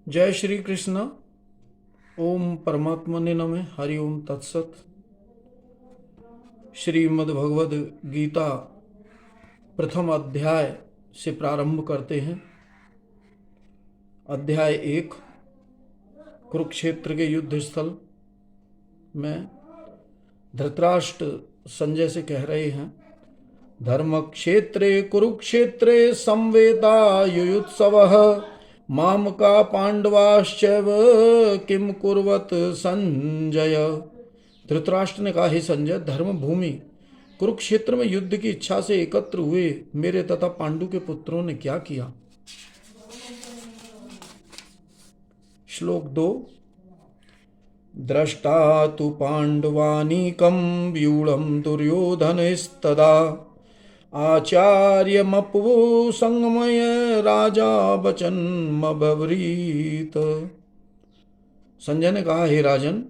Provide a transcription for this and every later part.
जय श्री कृष्ण। ओम परमात्मने नमः। हरि ओम तत्सत। श्रीमद् भगवद गीता प्रथम अध्याय से प्रारंभ करते हैं। अध्याय 1 कुरुक्षेत्र के युद्ध स्थल में धृतराष्ट्र संजय से कह रहे हैं, धर्म क्षेत्रे कुरुक्षेत्रे संवेदा युयुत्सवः माम का पांडवाश्चैव किम कुर्वत संजय। धृतराष्ट्र ने कहा, हे संजय, धर्म भूमि कुरुक्षेत्र में युद्ध की इच्छा से एकत्र हुए मेरे तथा पांडु के पुत्रों ने क्या किया। श्लोक 2। द्रष्टा तु पांडवानीकं व्यूढ़ं दुर्योधनस्तदा आचार्यमपु संगमय राजा वचनमब्रीत। संजय ने कहा, हे राजन,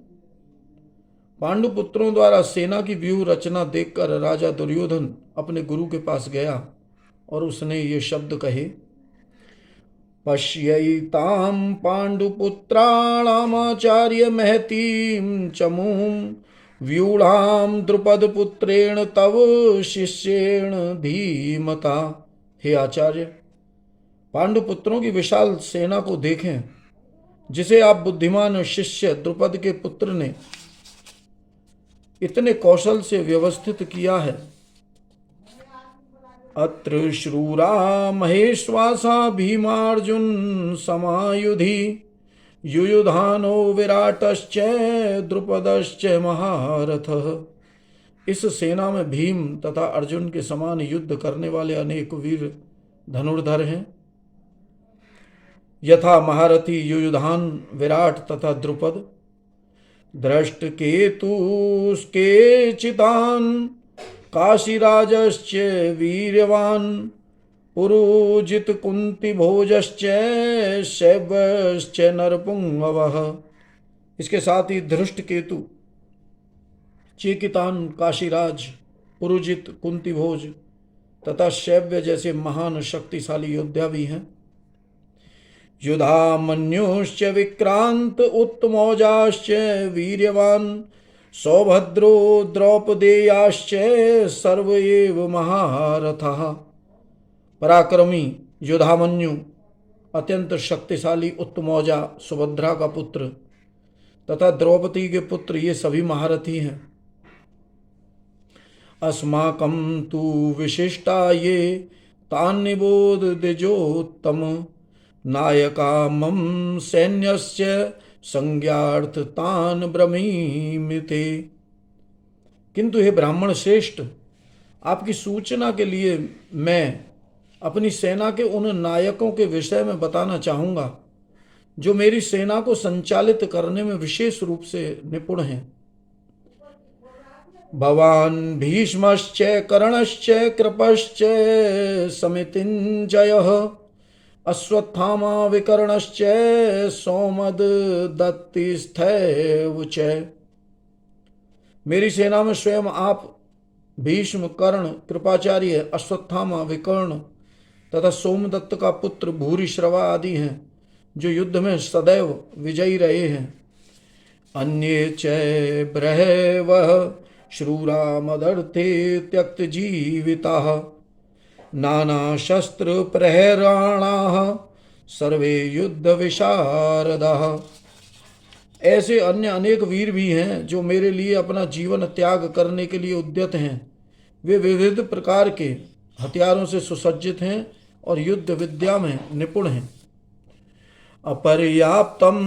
पांडु पुत्रों द्वारा सेना की व्यूह रचना देखकर राजा दुर्योधन अपने गुरु के पास गया और उसने ये शब्द कहे, पश्यैतां पांडुपुत्राणामाचार्य महतीं चमूं व्यूढ़ां द्रुपदपुत्रेण तव शिष्येण धीमता। हे आचार्य, पांडुपुत्रों की विशाल सेना को देखें जिसे आप बुद्धिमान शिष्य द्रुपद के पुत्र ने इतने कौशल से व्यवस्थित किया है। अत्र श्रूरा महेश्वासा भीमार्जुन समायुधि युयुधानो विराटश्च द्रुपदश्च महारथः। इस सेना में भीम तथा अर्जुन के समान युद्ध करने वाले अनेक वीर धनुर्धर हैं, यथा महारथी युयुधान, विराट तथा द्रुपद। दृष्ट केतुस्के चितान काशीराजश्च वीर्यवान पुरुजित कुंती भोजश्च शैवश्च नरपुंगवः। इसके साथ ही धृष्ट केतु, चेकितान, काशीराज, पुरुजित, कुंती भोज तथा शैव्य जैसे महान शक्तिशाली योद्धा भी हैं। युधामन्युश्च विक्रांत उत्तमौजाश्च वीर्यवान सौभद्रो द्रौपदेयाश्च सर्व एव महारथः। पराक्रमी युधामन्यु, अत्यंत शक्तिशाली उत्तमौजा सुभद्रा का पुत्र तथा द्रौपदी के पुत्र, ये सभी महारथी हैं। अस्माकं तु विशिष्टा ये तान् निबोध द्विजोत्तम नायका मम सैन्यस्य संज्ञार्थ तान् ब्रवीमि ते। किंतु हे ब्राह्मण श्रेष्ठ, आपकी सूचना के लिए मैं अपनी सेना के उन नायकों के विषय में बताना चाहूंगा जो मेरी सेना को संचालित करने में विशेष रूप से निपुण हैं। भवान भीष्मश्च कर्णश्च कृपश्च समितिञ्जयः अश्वत्थामा विकर्णश्च सौमद दत्तिस्थैव च। मेरी सेना में स्वयं आप, भीष्म, कर्ण, कृपाचार्य, अश्वत्थामा, विकर्ण तथा सोमदत्त का पुत्र भूरिश्रवा आदि हैं जो युद्ध में सदैव विजयी रहे हैं। अन्ये च बृहवः श्रूरा मदर्थे त्यक्त जीविताः नाना शस्त्र प्रहराणाः सर्वे युद्ध विशारदाः। ऐसे अन्य अनेक वीर भी हैं जो मेरे लिए अपना जीवन त्याग करने के लिए उद्यत हैं। वे विविध प्रकार के हथियारों से सुसज्जित हैं और युद्ध विद्या में निपुण हैं। अपर्याप्तम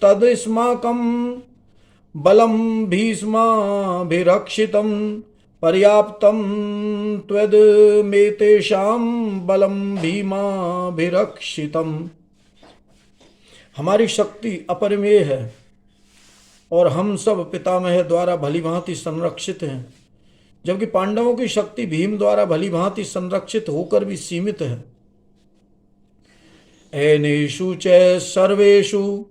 तदस्माकं बलम भीष्माभिरक्षितम पर्याप्तम त्वदमेतेषां बलम भीमाभिरक्षितम। हमारी शक्ति अपरिमेय है और हम सब पितामह द्वारा भलीभांति संरक्षित हैं, जबकि पांडवों की शक्ति भीम द्वारा भलीभांति संरक्षित होकर भी सीमित है। एनेषु च सर्वेषु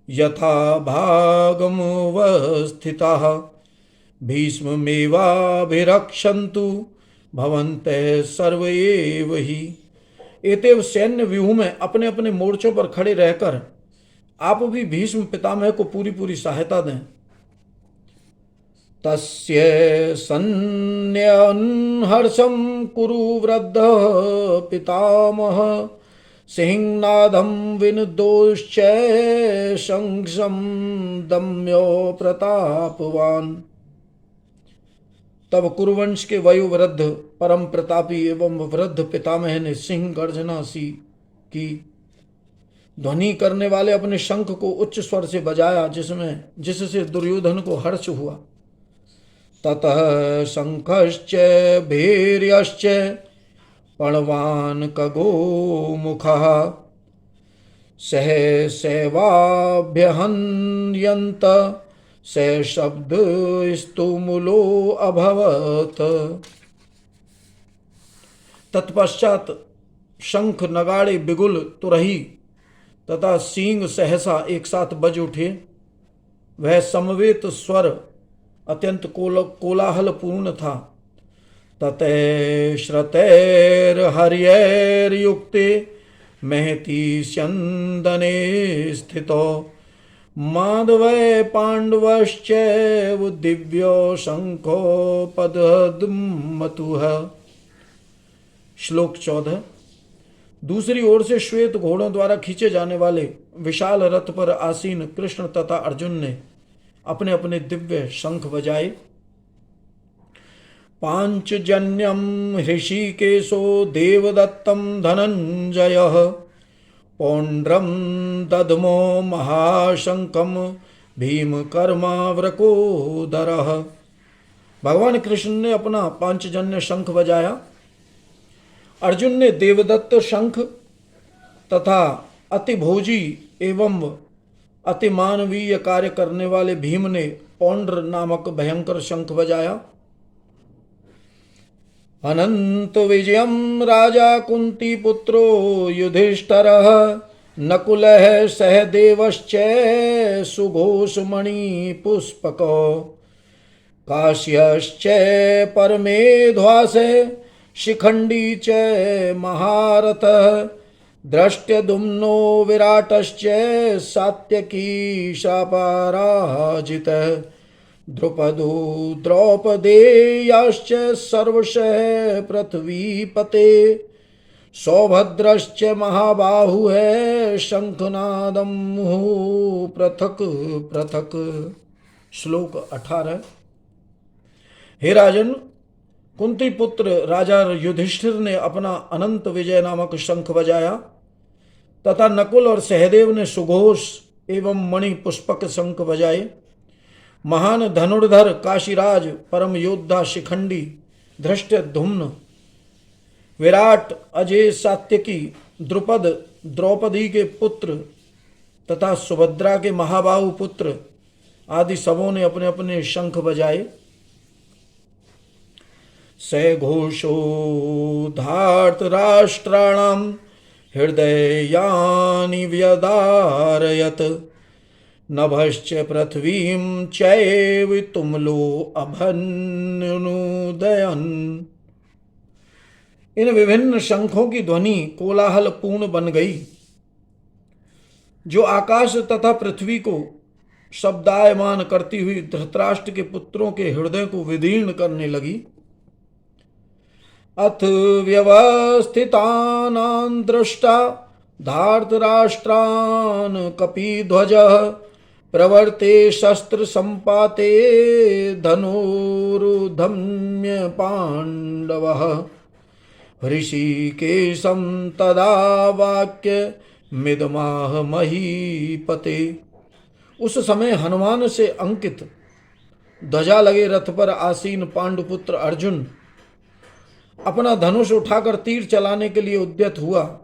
यथा भागमवस्थिताः भीष्ममेवाभिरक्षन्तु भवन्तः सर्व एव हि। एतेव सैन्य व्यूह में अपने अपने मोर्चों पर खड़े रहकर आप भी भीष्म पितामह को पूरी पूरी सहायता दें। तस्य सन्न्यहर्षं कुरु वृद्ध पितामह सिंहनादं विनदोश्च शंसं दम्यो प्रतापवान। तब कुरुवंश के वयोवृद्ध परम प्रतापी एवं वृद्ध पितामह ने सिंह गर्जना सी की ध्वनि करने वाले अपने शंख को उच्च स्वर से बजाया, जिससे दुर्योधन को हर्ष हुआ। ततः शंखश्च भैर्यश्च पणवान खगो मुखः सहसैवाभ्यहन्यन्त स शब्द स्तुमुलो अभवत। तत्पश्चात शंख, नगाड़े, बिगुल, तुरही तथा सींग सहसा एक साथ बज उठे। वह समवेत स्वर अत्यंत कोलाहल पूर्ण था। ततः श्रुतैर्हर्यैर्युक्ते महति स्यन्दने स्थितो माधवै पाण्डवश्चैव दिव्यो शंखो पदद्मतुः। श्लोक 14। दूसरी ओर से श्वेत घोड़ों द्वारा खींचे जाने वाले विशाल रथ पर आसीन कृष्ण तथा अर्जुन ने अपने अपने दिव्य शंख बजाए। पांचजन्यम ऋषिकेशो देवदत्तम धनंजयः पौंड्रम दधमो महाशंकम भीमकर्मावृकोदरः। भगवान कृष्ण ने अपना पांचजन्य शंख बजाया। अर्जुन ने देवदत्त शंख तथा अतिभोजी एवं अति मानवीय कार्य करने वाले भीम ने पौंड्र नामक भयंकर शंख बजाया। अनंत विजयम राजा कुंती पुत्रो युधिष्ठिरः नकुलः सहदेवश्च सुघोषमणि पुष्पको काश्यश्च परमेध्वासे शिखंडी च महारथः द्रष्ट्यदुम्नो विराटश्च सात्यकी शापराजितः द्रुपदो द्रौपदेयाश्च सर्वशः पृथ्वीपते सौभद्रश्च महाबाहुः शंखनादं मुहुः पृथक पृथक। श्लोक 18। हे राजन, कुंती पुत्र राजा युधिष्ठिर ने अपना अनंत विजय नामक शंख बजाया तथा नकुल और सहदेव ने सुघोष एवं मणि पुष्पक शंख बजाए। महान धनुर्धर काशीराज, परम योद्धा शिखंडी, धृष्टद्युम्न, विराट, अजय, सात्यकी, द्रुपद, द्रौपदी के पुत्र तथा सुभद्रा के महाबाहु पुत्र आदि सबों ने अपने अपने शंख बजाए। स घोषो धार्तराष्ट्राणां हृदयानि व्यदारयत् नभश्च पृथ्वीं चैव तुमलो अभन्नुदयन्। इन विभिन्न शंखों की ध्वनि कोलाहल पूर्ण बन गई, जो आकाश तथा पृथ्वी को शब्दायमान करती हुई धृतराष्ट्र के पुत्रों के हृदय को विदीर्ण करने लगी। अथ व्यवस्थितानां दृष्टा धार्तराष्ट्रान् कपिध्वजः प्रवर्ते शस्त्र संपाते धनुरुधम्य पांडवः ऋषिकेशं तदा वाक्य मिदमाह महीपते। उस समय हनुमान से अंकित ध्वजा लगे रथ पर आसीन पांडुपुत्र अर्जुन अपना धनुष उठाकर तीर चलाने के लिए उद्यत हुआ।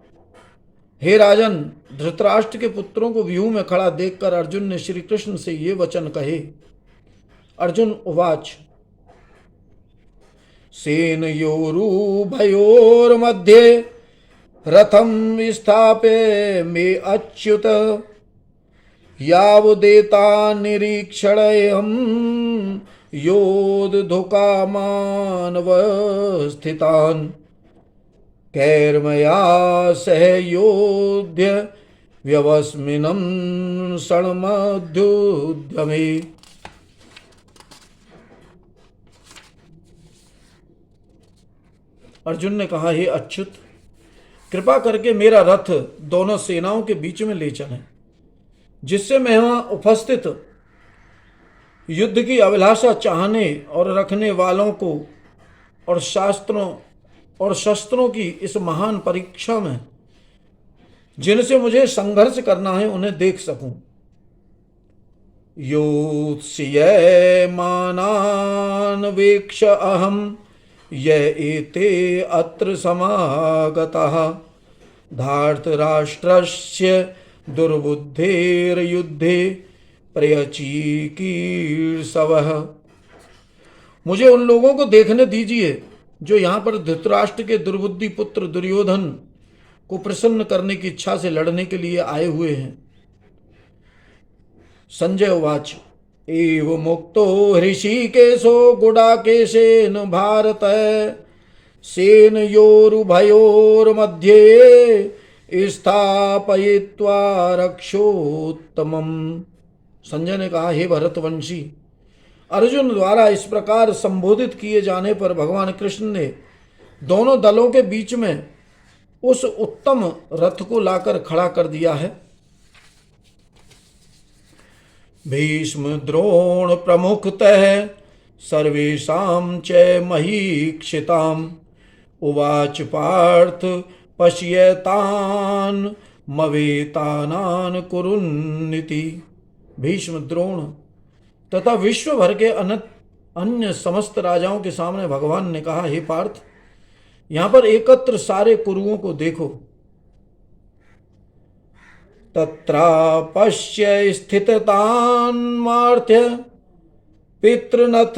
हे राजन, धृतराष्ट्र के पुत्रों को व्यूह में खड़ा देखकर अर्जुन ने श्री कृष्ण से ये वचन कहे। अर्जुन उवाच, सेनयोरुभयोर्मध्ये रथं स्थापय मे अच्युत यावदेता निरीक्षणेऽहं योद्धुकामानवस्थितान् कैर्मया सह योध्य व्यवस्मिनं क्षणमध्युद्यमे। अर्जुन ने कहा, हे अच्युत, कृपा करके मेरा रथ दोनों सेनाओं के बीच में ले चलें, जिससे मैं वहां उपस्थित युद्ध की अभिलाषा चाहने और रखने वालों को और शस्त्रों की इस महान परीक्षा में जिनसे मुझे संघर्ष करना है उन्हें देख सकूं। योत्स्ये मानान् वीक्ष अहम य एते अत्र समागतः धार्तराष्ट्रस्य दुर्बुद्धेर्युद्धे प्रयचिकीर्षवः। मुझे उन लोगों को देखने दीजिए जो यहाँ पर धृतराष्ट्र के दुर्बुद्धि पुत्र दुर्योधन को प्रसन्न करने की इच्छा से लड़ने के लिए आए हुए हैं। संजय उवाच एव मुक्तो हृषीकेशो गुडाकेशेन भारत सेनयोरुभयोर्मध्ये स्थापयित्वा रक्षोत्तमम्। संजय ने कहा, हे भरतवंशी, अर्जुन द्वारा इस प्रकार संबोधित किए जाने पर भगवान कृष्ण ने दोनों दलों के बीच में उस उत्तम रथ को लाकर खड़ा कर दिया है। भीष्म द्रोण प्रमुखतः सर्वेषां च महीक्षिताम् उवाच पार्थ पश्येतान् मवेतानान् कुरुन्निति। भीष्म द्रोण तथा विश्व भर के अन्य समस्त राजाओं के सामने भगवान ने कहा, हे पार्थ, यहां पर एकत्र सारे कुरुओं को देखो। तत्रापश्य स्थितान् मार्थ्य पितृनथ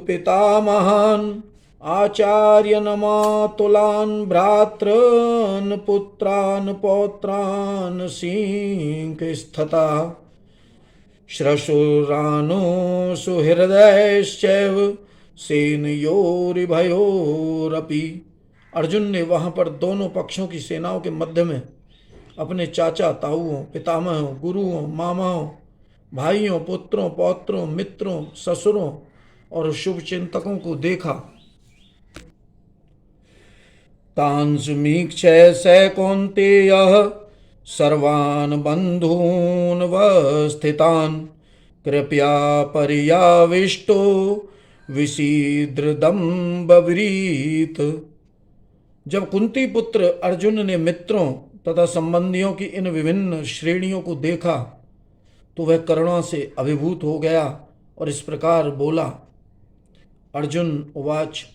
पितामहान् आचार्यन् मातुलान् भ्रातॄन् पुत्रान् पौत्रान् सिंहस्तथा श्रशुरानो सुहृदयश्चैव सेनयोरिभयोरपि। अर्जुन ने वहां पर दोनों पक्षों की सेनाओं के मध्य में अपने चाचा ताऊओं, पितामहों, गुरुओं, मामाओं, भाइयों, पुत्रों, पौत्रों, मित्रों, ससुरों और शुभचिंतकों को देखा। तान् समीक्ष्य स कौन्तेयः सर्वान् बन्धून् वस्थितान् कृपया पर्याविष्टो विसीदृदम्बव्रीत। जब कुंती पुत्र अर्जुन ने मित्रों तथा संबंधियों की इन विभिन्न श्रेणियों को देखा तो वह करुणा से अभिभूत हो गया और इस प्रकार बोला। अर्जुन उवाच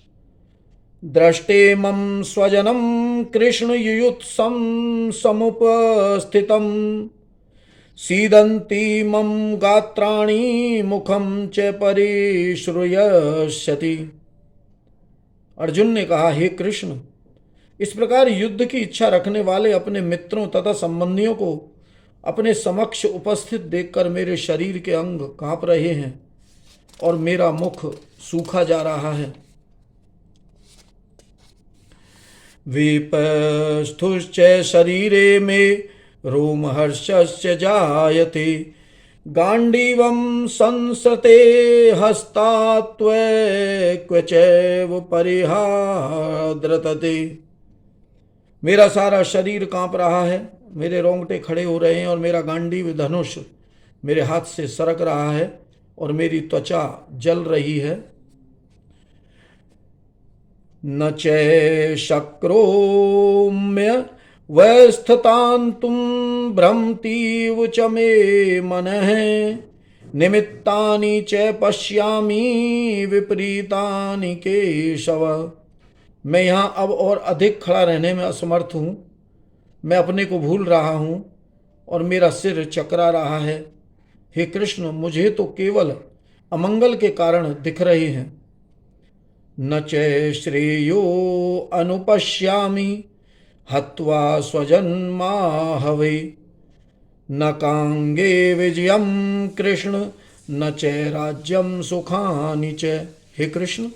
दृष्टे मम स्वजनम कृष्ण युयुत्सं समुपस्थितं सीदन्ति मम गात्राणि मुखम च परिश्रूयष्यति। अर्जुन ने कहा, हे कृष्ण, इस प्रकार युद्ध की इच्छा रखने वाले अपने मित्रों तथा संबंधियों को अपने समक्ष उपस्थित देखकर मेरे शरीर के अंग कांप रहे हैं और मेरा मुख सूखा जा रहा है। विपस्थुश्च शरीरे में रोमहर्षश्च जायते गांडीवं संसते हस्तात्वक्वचैव परिहाद्रतते। मेरा सारा शरीर कांप रहा है, मेरे रोंगटे खड़े हो रहे हैं और मेरा गांडीव धनुष मेरे हाथ से सरक रहा है और मेरी त्वचा जल रही है। न च शक्रोम्य वस्थतान्तुं भ्रमतीव च मे मनः निमित्तानि च पश्यामि विपरीतानि केशव। मैं यहाँ अब और अधिक खड़ा रहने में असमर्थ हूँ, मैं अपने को भूल रहा हूँ और मेरा सिर चकरा रहा है। हे कृष्ण, मुझे तो केवल अमंगल के कारण दिख रहे हैं। न च श्रेयो अनुपश्यामि हत्वा स्वजन्माहवे न कांगे विजयम कृष्ण न च राज्यम सुखानि च। हे कृष्ण,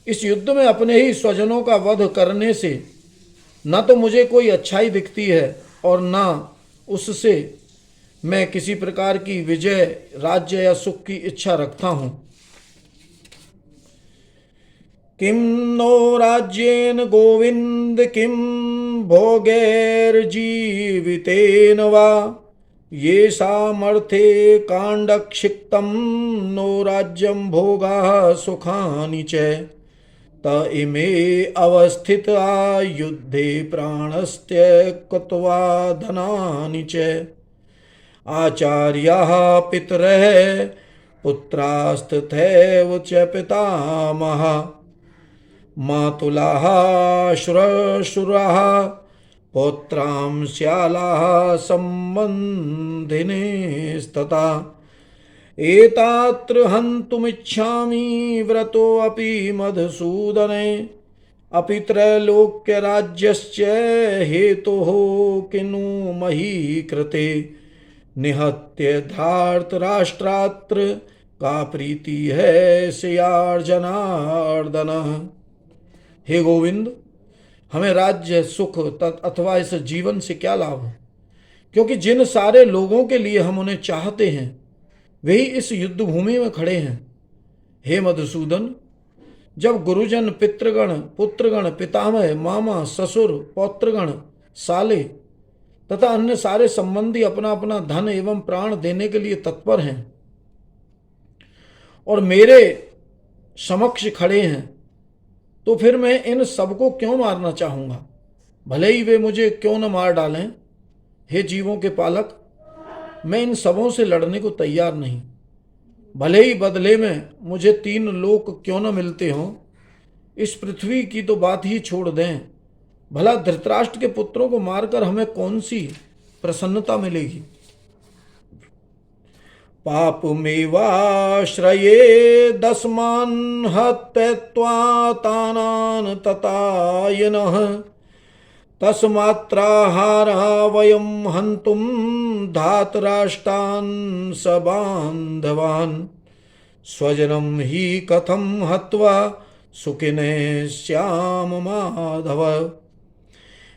इस युद्ध में अपने ही स्वजनों का वध करने से न तो मुझे कोई अच्छाई दिखती है और न उससे मैं किसी प्रकार की विजय, राज्य या सुख की इच्छा रखता हूँ। किम नो राज्येन गोविंद किम भोगैर्जीवितेन वा ये सामर्थे कांडक्षिप्तम नो राज्यम भोगा सुखानि च त इमे अवस्थिता युद्धे प्राणस्त्यक्त्वा धनानि च आचार्याः पितरः पुत्रास्तथैव च पितामहः मातुलाः श्वशुराः पौत्रां श्यालाः सम्बन्धिनीस्तथा एतात्र हन्तुमिच्छामि व्रतोऽपि मधुसूदने अपि त्रैलोक्यराज्यस्य हेतोः किनु मही कृते निहत्य धार्तराष्ट्रात्र का प्रीति है श्रियार्जनार्दन। हे गोविंद, हमें राज्य, सुख अथवा इस जीवन से क्या लाभ? क्योंकि जिन सारे लोगों के लिए हम उन्हें चाहते हैं वही इस युद्ध भूमि में खड़े हैं। हे मधुसूदन, जब गुरुजन, पितृगण, पुत्रगण, पितामह, मामा, ससुर, पौत्रगण, साले तथा अन्य सारे संबंधी अपना अपना धन एवं प्राण देने के लिए तत्पर हैं और मेरे समक्ष खड़े हैं, तो फिर मैं इन सबको क्यों मारना चाहूंगा, भले ही वे मुझे क्यों न मार डालें। हे जीवों के पालक, मैं इन सबों से लड़ने को तैयार नहीं, भले ही बदले में मुझे 3 लोक क्यों न मिलते हों। इस पृथ्वी की तो बात ही छोड़ दें, भला धृतराष्ट्र के पुत्रों को मारकर हमें कौन सी प्रसन्नता मिलेगी। पापमेवाश्रये दस्मान् हत्यत्वा तानान् ततायनः तस्मात्राहारः वयं हन्तुं धातराष्ट्रान् सबान्धवान् स्वजनं हि कथं हत्वा सुखिने श्याम माधव।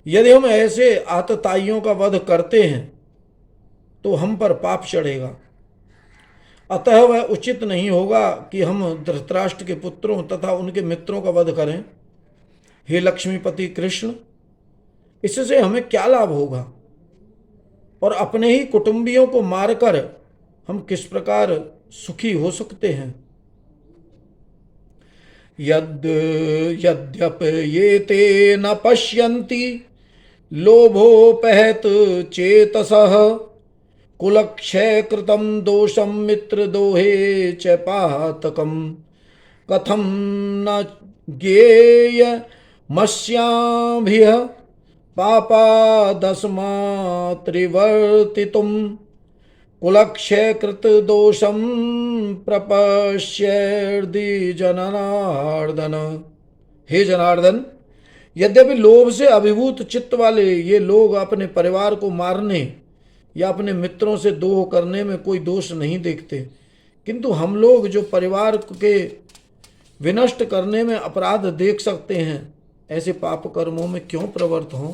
यदि हम ऐसे आतताइयों का वध करते हैं तो हम पर पाप चढ़ेगा, अतः वह उचित नहीं होगा कि हम धृतराष्ट्र के पुत्रों तथा उनके मित्रों का वध करें। हे लक्ष्मीपति कृष्ण, इससे हमें क्या लाभ होगा और अपने ही कुटुंबियों को मारकर हम किस प्रकार सुखी हो सकते हैं। यद्यप ये ते न पश्यन्ति लोभोपहत चेतसः कुलक्षय कृतं दोषं मित्रदोहे च पातकं कथं न ज्ञेयमस्याभिः पापादस्मात्रिवर्तितुं कुलक्षयकृत दोषं प्रपश्यर्दि जनार्दन। हे जनार्दन, यद्यपि लोभ से अभिभूत चित्त वाले ये लोग अपने परिवार को मारने या अपने मित्रों से द्रोह करने में कोई दोष नहीं देखते, किंतु हम लोग जो परिवार के विनष्ट करने में अपराध देख सकते हैं, ऐसे पाप कर्मों में क्यों प्रवृत्त हों।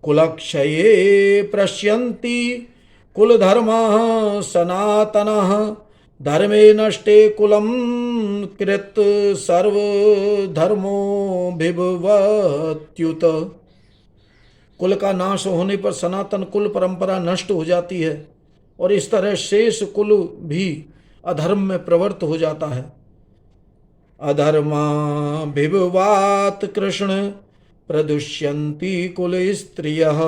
कुलक्षये प्रश्यन्ति कुलधर्मः सनातनः धर्मे नष्टे कुलं कृत सर्वधर्मो विभवत्युत। कुल का नाश होने पर सनातन कुल परंपरा नष्ट हो जाती है और इस तरह शेष कुल भी अधर्म में प्रवृत्त हो जाता है। अधर्मा विभवात कृष्ण प्रदुष्यन्ति कुल स्त्रियः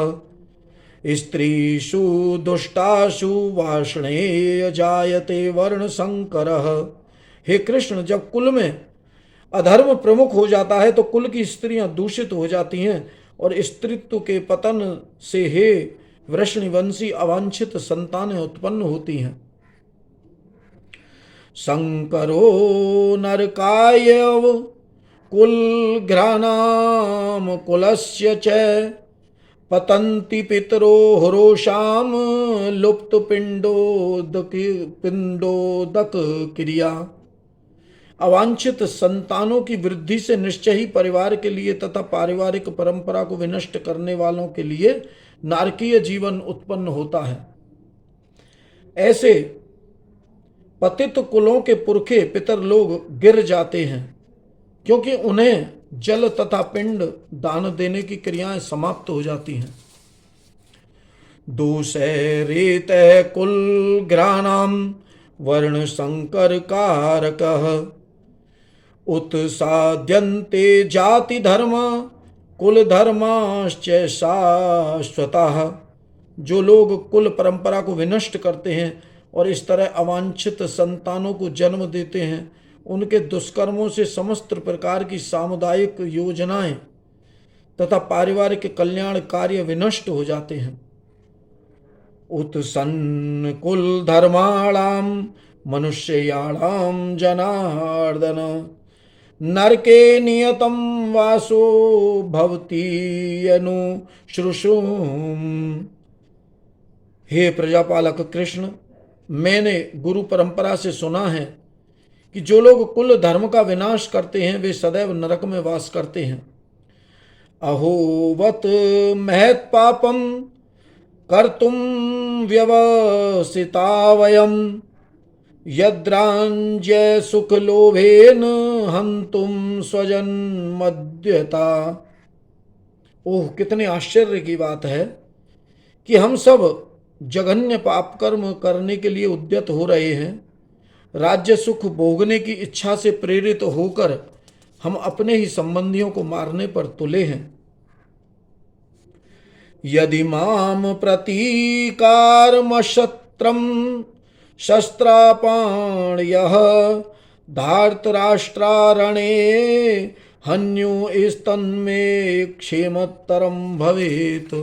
स्त्रीषु दुष्टासु वाष्णे जायते वर्ण संकरः। हे कृष्ण, जब कुल में अधर्म प्रमुख हो जाता है तो कुल की स्त्रियां दूषित हो जाती हैं और स्त्रीत्व के पतन से हे वृषणिवंशी अवांछित संतानें उत्पन्न होती हैं। संकरो नरकायव कुलघ्राणाम कुलस्य च पतन्ति पितरो हरोषाम लुप्त पिंडोदक क्रिया। अवांछित संतानों की वृद्धि से निश्चय ही परिवार के लिए तथा पारिवारिक परंपरा को विनष्ट करने वालों के लिए नारकीय जीवन उत्पन्न होता है। ऐसे पतित कुलों के पुरखे पितर लोग गिर जाते हैं, क्योंकि उन्हें जल तथा पिंड दान देने की क्रियाएं समाप्त हो जाती हैं। दूसरे रेत कुल ग्रानाम वर्ण संकर कारक उत्साद्यन्ते जाति धर्म कुल धर्माश्च शाश्वतः। जो लोग कुल परंपरा को विनष्ट करते हैं और इस तरह अवांछित संतानों को जन्म देते हैं, उनके दुष्कर्मों से समस्त प्रकार की सामुदायिक योजनाएं तथा पारिवारिक कल्याण कार्य विनष्ट हो जाते हैं। उत्सन्न कुल धर्माणाम मनुष्याणाम जनार्दन नरके नियतम वासो भवती अनुश्रुषुम। हे प्रजापालक कृष्ण, मैंने गुरु परंपरा से सुना है कि जो लोग कुल धर्म का विनाश करते हैं वे सदैव नरक में वास करते हैं। अहोवत महत् पापम कर्तुम व्यवसिता वयम यद्राज्य सुख लोभेन हंतुम स्वजन मध्यता। ओह, कितने आश्चर्य की बात है कि हम सब जघन्य पाप कर्म करने के लिए उद्यत हो रहे हैं। राज्य सुख भोगने की इच्छा से प्रेरित होकर हम अपने ही संबंधियों को मारने पर तुले हैं। यदि माम प्रतीकारमशत्रम शस्त्रापाण्यः धार्तराष्ट्रारणे हन्युस्तन्मे क्षेमतरम भवेत्।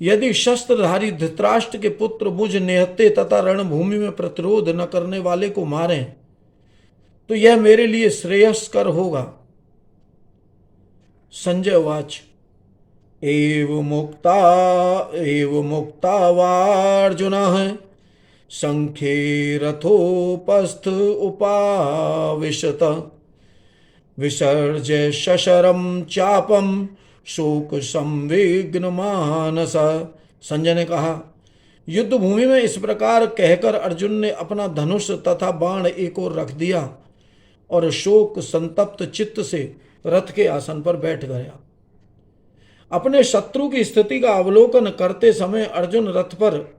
यदि शस्त्रधारी धृतराष्ट्र के पुत्र मुझ निहत्ते तथा रणभूमि में प्रतिरोध न करने वाले को मारें तो यह मेरे लिए श्रेयस्कर होगा। संजय उवाच एव मुक्ता वार्जुनः संख्ये रथोपस्थ उपाविशत विसर्ज्य शशरम चापम शोक संविघ्न मानस। संजय ने कहा, युद्ध भूमि में इस प्रकार कहकर अर्जुन ने अपना धनुष तथा बाण एक ओर रख दिया और शोक संतप्त चित्त से रथ के आसन पर बैठ गया। अपने शत्रु की स्थिति का अवलोकन करते समय अर्जुन रथ पर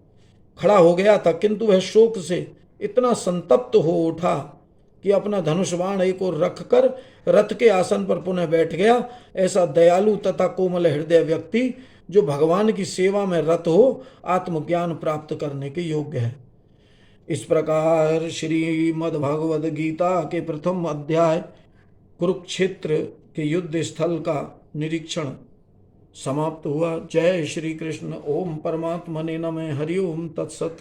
खड़ा हो गया था, किंतु वह शोक से इतना संतप्त हो उठा कि अपना धनुष बाण एक ओर रखकर रथ के आसन पर पुनः बैठ गया। ऐसा दयालु तथा कोमल हृदय व्यक्ति जो भगवान की सेवा में रत हो, आत्मज्ञान प्राप्त करने के योग्य है। इस प्रकार श्रीमद् भगवद गीता के प्रथम अध्याय कुरुक्षेत्र के युद्ध स्थल का निरीक्षण समाप्त हुआ। जय श्री कृष्ण। ओम परमात्मने नमः। हरि ओम तत्सत।